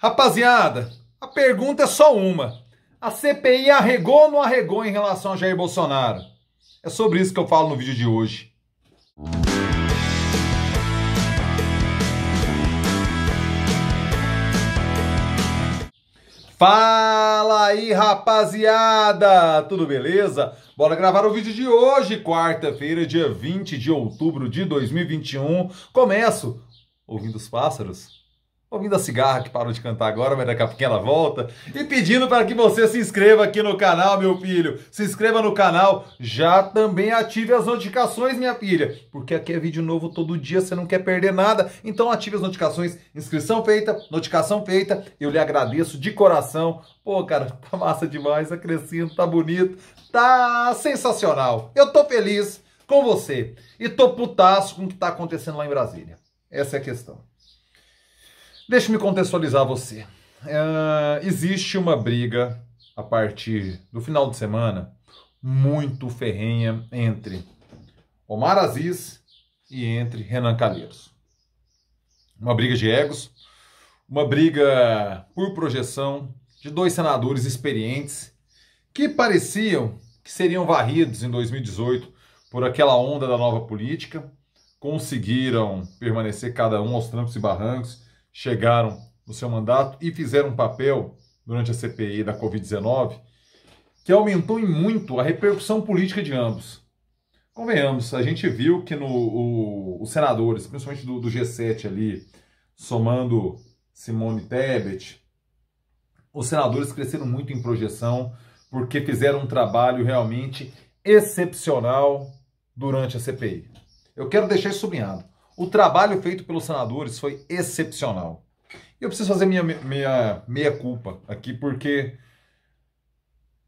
Rapaziada, a pergunta é só uma. A CPI arregou ou não arregou em relação a Jair Bolsonaro? É sobre isso que eu falo no vídeo de hoje. Fala aí, rapaziada! Tudo beleza? Bora gravar o vídeo de hoje, quarta-feira, dia 20 de outubro de 2021. Começo ouvindo os pássaros, ouvindo a cigarra que parou de cantar agora, mas daqui a pouquinho ela volta. E pedindo para que você se inscreva aqui no canal, meu filho. Se inscreva no canal, já também ative as notificações, minha filha. Porque aqui é vídeo novo todo dia, você não quer perder nada. Então ative as notificações, inscrição feita, notificação feita. Eu lhe agradeço de coração. Pô, cara, tá massa demais, tá crescendo, tá bonito, tá sensacional. Eu tô feliz com você. E tô putaço com o que tá acontecendo lá em Brasília. Essa é a questão. Deixa-me contextualizar você. Existe uma briga a partir do final de semana muito ferrenha entre Omar Aziz e entre Renan Calheiros. Uma briga de egos, uma briga por projeção de dois senadores experientes que pareciam que seriam varridos em 2018 por aquela onda da nova política, conseguiram permanecer cada um aos trancos e barrancos, chegaram no seu mandato e fizeram um papel durante a CPI da Covid-19 que aumentou em muito a repercussão política de ambos. Convenhamos, a gente viu que os senadores, principalmente do G7 ali, somando Simone Tebet, os senadores cresceram muito em projeção porque fizeram um trabalho realmente excepcional durante a CPI. Eu quero deixar isso sublinhado. O trabalho feito pelos senadores foi excepcional. E eu preciso fazer minha meia-culpa aqui, porque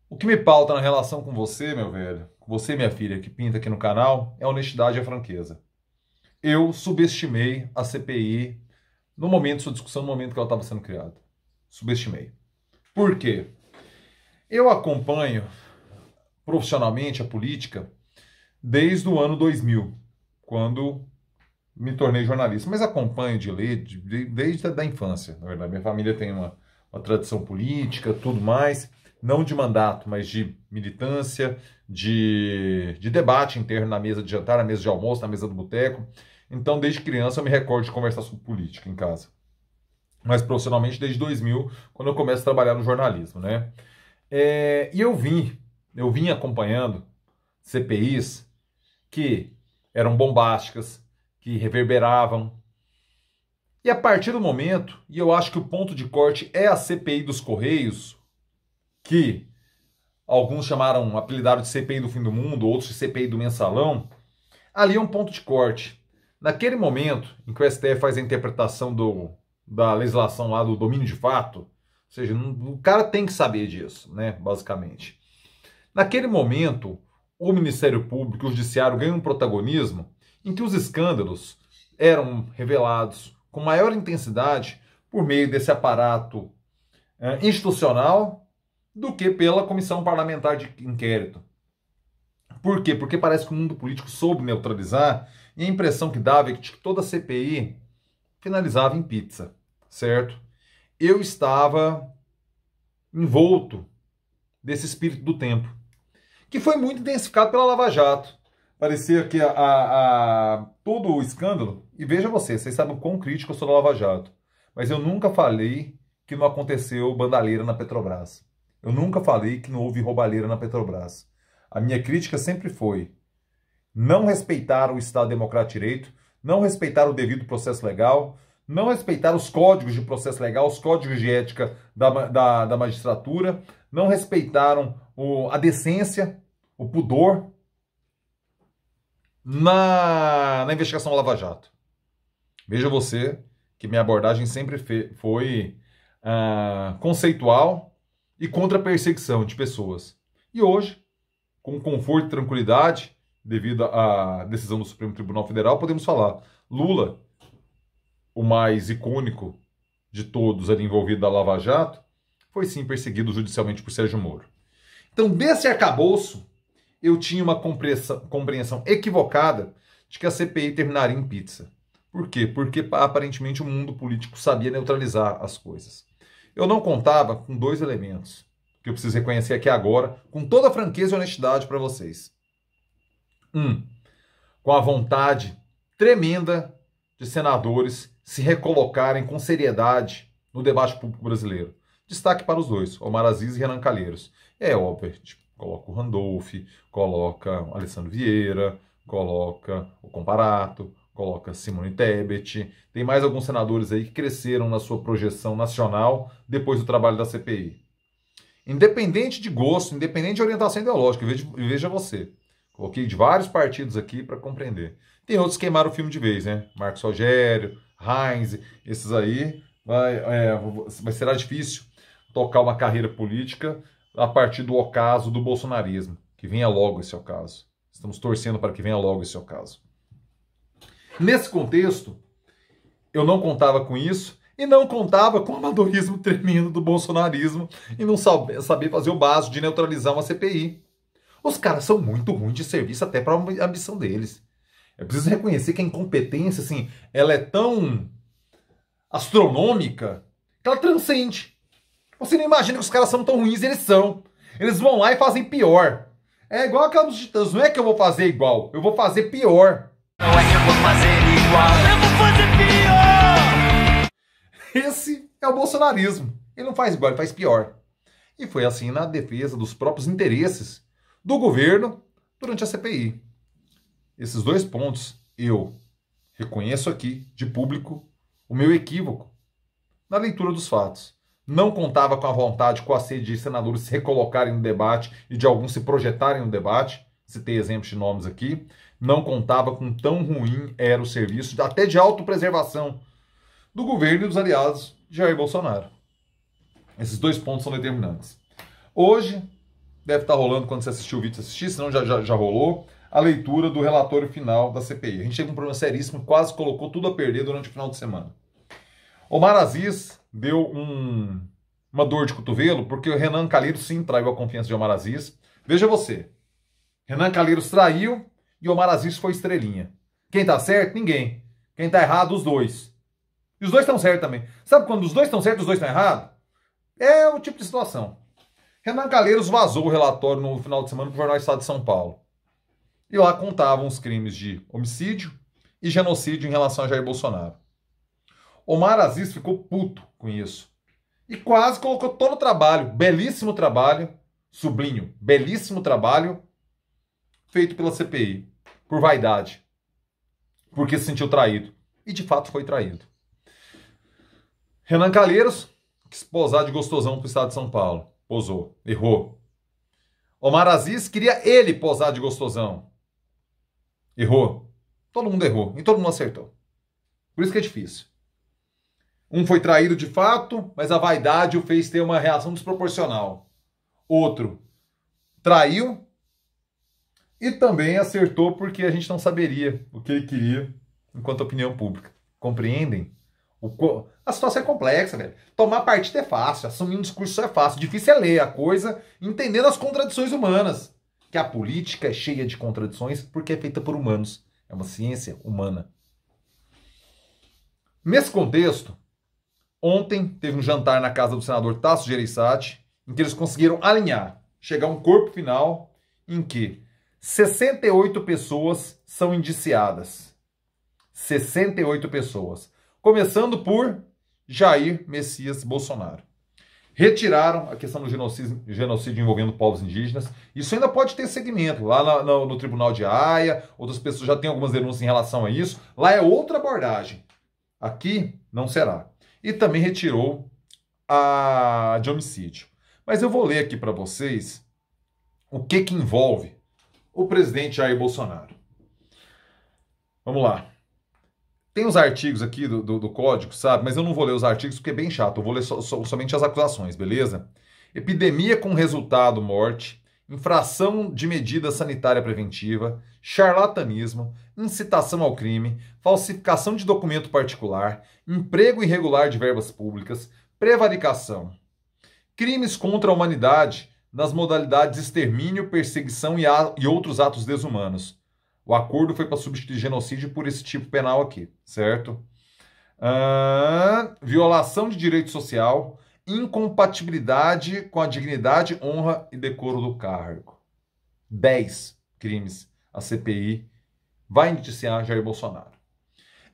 o que me pauta na relação com você, meu velho, com você, minha filha, que pinta aqui no canal, é a honestidade e a franqueza. Eu subestimei a CPI no momento de sua discussão, no momento que ela estava sendo criada. Subestimei. Por quê? Eu acompanho profissionalmente a política desde o ano 2000, quando me tornei jornalista, mas acompanho de ler desde a infância, na verdade. Minha família tem uma tradição política, tudo mais, não de mandato, mas de militância, de debate interno na mesa de jantar, na mesa de almoço, na mesa do boteco. Então, desde criança, eu me recordo de conversar sobre política em casa. Mas profissionalmente desde 2000, quando eu começo a trabalhar no jornalismo, né? E eu vim acompanhando CPIs que eram bombásticas, que reverberavam. E a partir do momento, e eu acho que o ponto de corte é a CPI dos Correios, que alguns chamaram, apelidaram de CPI do fim do mundo, outros de CPI do mensalão, ali é um ponto de corte. Naquele momento em que o STF faz a interpretação da legislação lá do domínio de fato, ou seja, o cara tem que saber disso, né, basicamente. Naquele momento, o Ministério Público e o Judiciário ganham um protagonismo em que os escândalos eram revelados com maior intensidade por meio desse aparato institucional do que pela Comissão Parlamentar de Inquérito. Por quê? Porque parece que o mundo político soube neutralizar e a impressão que dava é que toda a CPI finalizava em pizza, certo? Eu estava envolto desse espírito do tempo, que foi muito intensificado pela Lava Jato. Parecia que todo o escândalo, e veja vocês sabem o quão crítico eu sou da Lava Jato, mas eu nunca falei que não aconteceu bandalheira na Petrobras. Eu nunca falei que não houve roubalheira na Petrobras. A minha crítica sempre foi não respeitar o Estado Democrático de Direito, não respeitar o devido processo legal, não respeitar os códigos de processo legal, os códigos de ética da magistratura, não respeitaram a decência, o pudor na investigação Lava Jato. Veja você que minha abordagem sempre foi conceitual e contra a perseguição de pessoas. E hoje, com conforto e tranquilidade, devido à decisão do Supremo Tribunal Federal, podemos falar: Lula, o mais icônico de todos ali envolvido da Lava Jato, foi sim perseguido judicialmente por Sérgio Moro. Então, desse arcabouço, eu tinha uma compreensão equivocada de que a CPI terminaria em pizza. Por quê? Porque aparentemente o mundo político sabia neutralizar as coisas. Eu não contava com dois elementos que eu preciso reconhecer aqui agora, com toda a franqueza e honestidade para vocês. Com a vontade tremenda de senadores se recolocarem com seriedade no debate público brasileiro. Destaque para os dois, Omar Aziz e Renan Calheiros. É óbvio, coloca o Randolph, coloca o Alessandro Vieira, coloca o Comparato, coloca Simone Tebet. Tem mais alguns senadores aí que cresceram na sua projeção nacional depois do trabalho da CPI. Independente de gosto, independente de orientação ideológica, veja você. Coloquei de vários partidos aqui para compreender. Tem outros que queimaram o filme de vez, né? Marcos Rogério, Heinz, esses aí. Será difícil tocar uma carreira política a partir do ocaso do bolsonarismo. Que venha logo esse ocaso. Estamos torcendo para que venha logo esse ocaso. Nesse contexto, eu não contava com isso e não contava com o amadorismo tremendo do bolsonarismo e não saber fazer o básico de neutralizar uma CPI. Os caras são muito ruins de serviço até para a ambição deles. É preciso reconhecer que a incompetência, assim, ela é tão astronômica que ela transcende. Você não imagina que os caras são tão ruins, eles são. Eles vão lá e fazem pior. É igual aquela dos Titãs, não é que eu vou fazer igual, eu vou fazer pior. Não é que eu vou fazer igual, eu vou fazer pior! Esse é o bolsonarismo. Ele não faz igual, ele faz pior. E foi assim na defesa dos próprios interesses do governo durante a CPI. Esses dois pontos eu reconheço aqui, de público, o meu equívoco na leitura dos fatos. Não contava com a vontade, com a sede de senadores se recolocarem no debate e de alguns se projetarem no debate. Citei exemplos de nomes aqui. Não contava com tão ruim era o serviço, até de autopreservação, do governo e dos aliados de Jair Bolsonaro. Esses dois pontos são determinantes. Hoje, deve estar rolando, quando você assistiu o vídeo, você assistir, senão já rolou, a leitura do relatório final da CPI. A gente teve um problema seríssimo, quase colocou tudo a perder durante o final de semana. Omar Aziz deu uma dor de cotovelo, porque o Renan Calheiros sim traiu a confiança de Omar Aziz. Veja você, Renan Calheiros traiu e Omar Aziz foi estrelinha. Quem tá certo? Ninguém. Quem tá errado? Os dois. E os dois estão certos também. Sabe quando os dois estão certos e os dois estão errados? É o tipo de situação. Renan Calheiros vazou o relatório no final de semana para o Jornal Estado de São Paulo. E lá contavam os crimes de homicídio e genocídio em relação a Jair Bolsonaro. Omar Aziz ficou puto com isso. E quase colocou todo o trabalho, belíssimo trabalho, sublinho, belíssimo trabalho, feito pela CPI, por vaidade. Porque se sentiu traído. E de fato foi traído. Renan Calheiros quis posar de gostosão para o Estado de São Paulo. Posou. Errou. Omar Aziz queria ele posar de gostosão. Errou. Todo mundo errou. E todo mundo acertou. Por isso que é difícil. Um foi traído de fato, mas a vaidade o fez ter uma reação desproporcional. Outro traiu e também acertou porque a gente não saberia o que ele queria enquanto opinião pública. Compreendem? A situação é complexa, velho. Tomar partido é fácil, assumir um discurso é fácil. Difícil é ler a coisa, entendendo as contradições humanas. Que a política é cheia de contradições porque é feita por humanos. É uma ciência humana. Nesse contexto, ontem teve um jantar na casa do senador Tasso Gereissati, em que eles conseguiram alinhar, chegar a um corpo final em que 68 pessoas são indiciadas. 68 pessoas. Começando por Jair Messias Bolsonaro. Retiraram a questão do genocídio envolvendo povos indígenas. Isso ainda pode ter segmento. Lá no Tribunal de Haia, outras pessoas já têm algumas denúncias em relação a isso. Lá é outra abordagem. Aqui não será. E também retirou a de homicídio. Mas eu vou ler aqui para vocês o que envolve o presidente Jair Bolsonaro. Vamos lá. Tem os artigos aqui do código, sabe? Mas eu não vou ler os artigos porque é bem chato. Eu vou ler somente as acusações, beleza? Epidemia com resultado morte, infração de medida sanitária preventiva, charlatanismo, incitação ao crime, falsificação de documento particular, emprego irregular de verbas públicas, prevaricação, crimes contra a humanidade nas modalidades extermínio, perseguição e outros atos desumanos. O acordo foi para substituir genocídio por esse tipo penal aqui, certo? Violação de direito social, Incompatibilidade com a dignidade, honra e decoro do cargo. 10 crimes a CPI vai indiciar Jair Bolsonaro.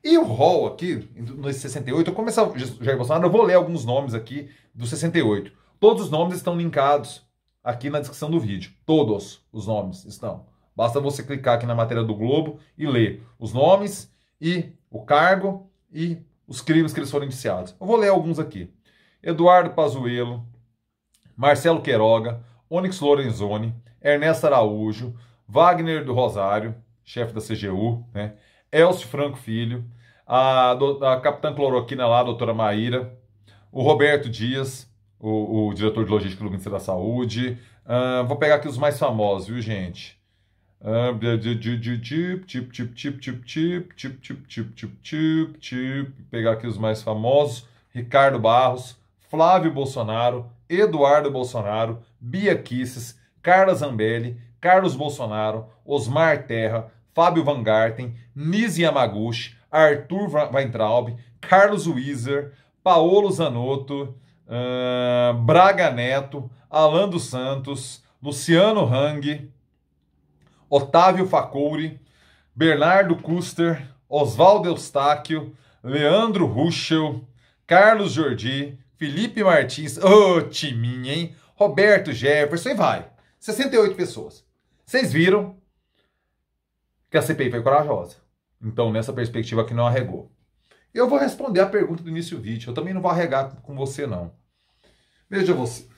E o rol aqui, nos 68, eu começar Jair Bolsonaro, eu vou ler alguns nomes aqui dos 68. Todos os nomes estão linkados aqui na descrição do vídeo. Todos os nomes estão. Basta você clicar aqui na matéria do Globo e ler os nomes e o cargo e os crimes que eles foram indiciados. Eu vou ler alguns aqui. Eduardo Pazuello, Marcelo Queiroga, Onyx Lorenzoni, Ernesto Araújo, Wagner do Rosário, chefe da CGU, né? Elcio Franco Filho, a capitã cloroquina lá, a doutora Maíra, o Roberto Dias, o diretor de logística do Ministério da Saúde. Vou pegar aqui os mais famosos, viu, gente? Pegar aqui os mais famosos: Ricardo Barros, Flávio Bolsonaro, Eduardo Bolsonaro, Bia Kicis, Carla Zambelli, Carlos Bolsonaro, Osmar Terra, Fábio Van Garten, Nise Yamaguchi, Arthur Weintraub, Carlos Wieser, Paolo Zanotto, Braga Neto, Alan dos Santos, Luciano Hang, Otávio Faccouri, Bernardo Custer, Oswaldo Eustáquio, Leandro Ruschel, Carlos Jordi, Felipe Martins, timinha, hein? Roberto Jefferson, e vai. 68 pessoas. Vocês viram que a CPI foi corajosa. Então, nessa perspectiva aqui, não arregou. Eu vou responder a pergunta do início do vídeo. Eu também não vou arregar com você, não. Veja você.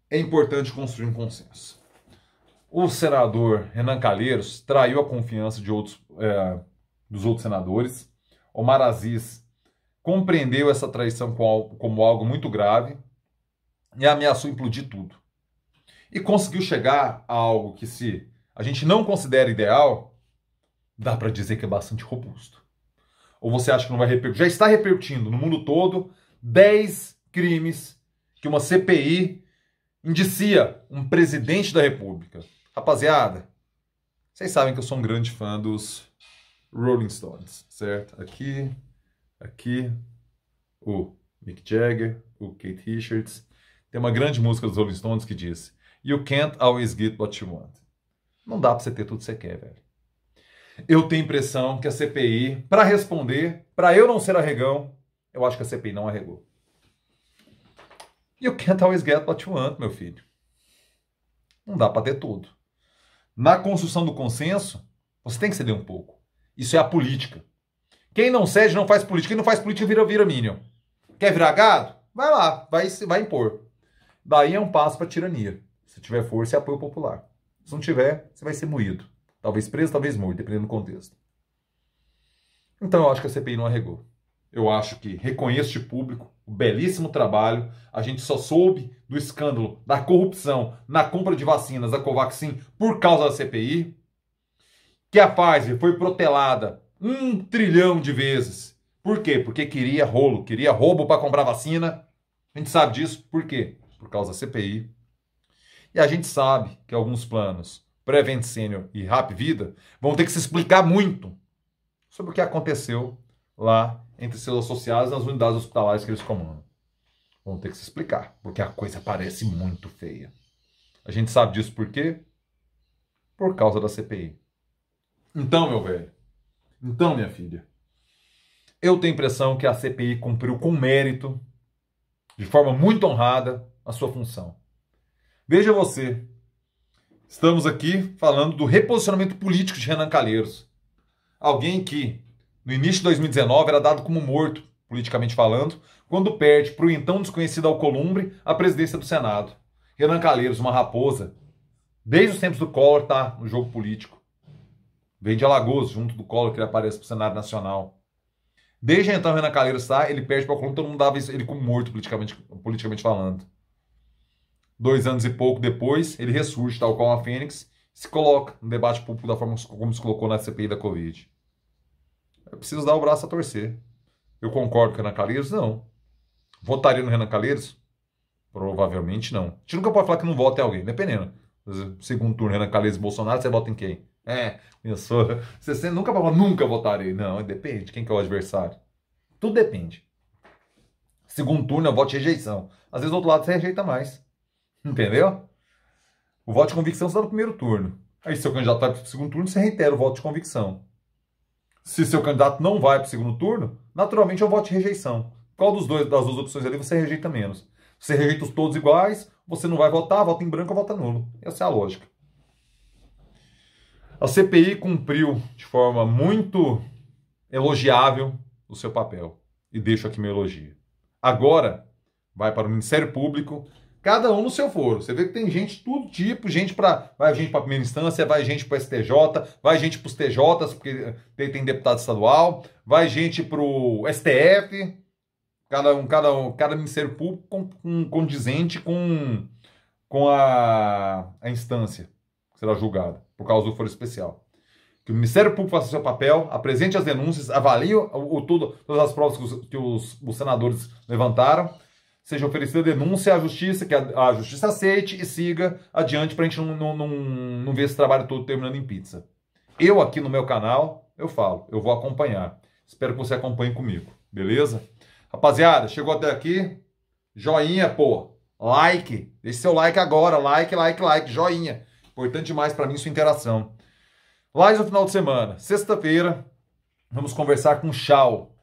É importante construir um consenso. O senador Renan Calheiros traiu a confiança de dos outros senadores. Omar Aziz compreendeu essa traição como algo muito grave e ameaçou implodir tudo. E conseguiu chegar a algo que, se a gente não considera ideal, dá para dizer que é bastante robusto. Ou você acha que não vai repercutir? Já está repercutindo no mundo todo 10 crimes que uma CPI indicia um presidente da República. Rapaziada, vocês sabem que eu sou um grande fã dos Rolling Stones, certo? Aqui, o Mick Jagger, o Keith Richards. Tem uma grande música dos Rolling Stones que diz: You can't always get what you want. Não dá pra você ter tudo que você quer, velho. Eu tenho a impressão que a CPI, para responder, para eu não ser arregão, eu acho que a CPI não arregou. You can't always get what you want, meu filho. Não dá pra ter tudo. Na construção do consenso, você tem que ceder um pouco. Isso é a política. Quem não cede não faz política. Quem não faz política vira minion. Quer virar gado? Vai lá, vai impor. Daí é um passo para tirania. Se tiver força, é apoio popular. Se não tiver, você vai ser moído. Talvez preso, talvez morto, dependendo do contexto. Então eu acho que a CPI não arregou. Eu acho que reconheço de público o belíssimo trabalho. A gente só soube do escândalo da corrupção na compra de vacinas da Covaxin por causa da CPI. Que a Pfizer foi protelada 1 trilhão de vezes. Por quê? Porque queria roubo para comprar vacina. A gente sabe disso. Por quê? Por causa da CPI. E a gente sabe que alguns planos, Prevent Senior e Rap Vida, vão ter que se explicar muito sobre o que aconteceu lá entre seus associados nas unidades hospitalares que eles comandam. Vão ter que se explicar, porque a coisa parece muito feia. A gente sabe disso por quê? Por causa da CPI. Então, meu velho, então, minha filha, eu tenho a impressão que a CPI cumpriu com mérito, de forma muito honrada, a sua função. Veja você, estamos aqui falando do reposicionamento político de Renan Calheiros. Alguém que, no início de 2019, era dado como morto, politicamente falando, quando perde para o então desconhecido Alcolumbre a presidência do Senado. Renan Calheiros, uma raposa, desde os tempos do Collor, está no jogo político. Vem de Alagoas, junto do Collor, que ele aparece para o Senado Nacional. Desde então, Renan Calheiros está, ele perde para o Alcolumbre, todo mundo dava ele como morto, politicamente falando. 2 anos e pouco depois, ele ressurge, tal qual a Fênix, se coloca no debate público da forma como se colocou na CPI da Covid. É preciso dar o braço a torcer. Eu concordo com o Renan Calheiros? Não. Votaria no Renan Calheiros? Provavelmente não. A gente nunca pode falar que não vota em alguém, dependendo. Segundo turno, Renan Calheiros e Bolsonaro, você vota em quem? Você nunca vai falar, nunca votarei. Não, depende. Quem que é o adversário? Tudo depende. Segundo turno é o voto de rejeição. Às vezes do outro lado você rejeita mais. Entendeu? O voto de convicção você dá no primeiro turno. Aí se seu candidato vai para o segundo turno, você reitera o voto de convicção. Se seu candidato não vai para o segundo turno, naturalmente é o voto de rejeição. Qual das duas opções ali você rejeita menos? Você rejeita os todos iguais, você não vai votar, vota em branco ou vota nulo. Essa é a lógica. A CPI cumpriu de forma muito elogiável o seu papel. E deixo aqui meu elogio. Agora, vai para o Ministério Público, cada um no seu foro. Você vê que tem gente de todo tipo, vai gente para a primeira instância, vai gente para o STJ, vai gente para os TJs, porque tem deputado estadual, vai gente para o STF, cada Ministério Público condizente com a instância que será julgada, por causa do foro especial. Que o Ministério Público faça o seu papel, apresente as denúncias, avalie todas as provas que os senadores levantaram, seja oferecida a denúncia à justiça, que a justiça aceite e siga adiante para a gente não ver esse trabalho todo terminando em pizza. Eu aqui no meu canal, eu vou acompanhar. Espero que você acompanhe comigo, beleza? Rapaziada, chegou até aqui, joinha, pô, like, deixe seu like agora, like, joinha. Importante demais para mim sua interação. Live no final de semana, sexta-feira, vamos conversar com o Chau,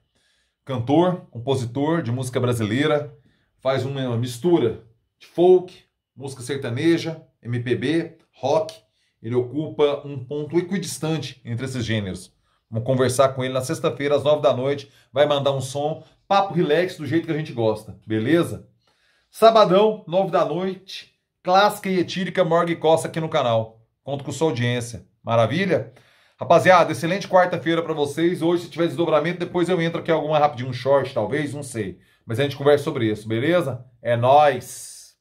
cantor, compositor de música brasileira, faz uma mistura de folk, música sertaneja, MPB, rock. Ele ocupa um ponto equidistante entre esses gêneros. Vamos conversar com ele na sexta-feira, às 9 da noite. Vai mandar um som, papo relax, do jeito que a gente gosta. Beleza? Sabadão, 9 da noite, clássica e etílica Morgue Costa aqui no canal. Conto com sua audiência. Maravilha? Rapaziada, excelente quarta-feira para vocês. Hoje, se tiver desdobramento, depois eu entro aqui alguma rapidinho, um short, talvez, não sei. Mas a gente conversa sobre isso, beleza? É nóis!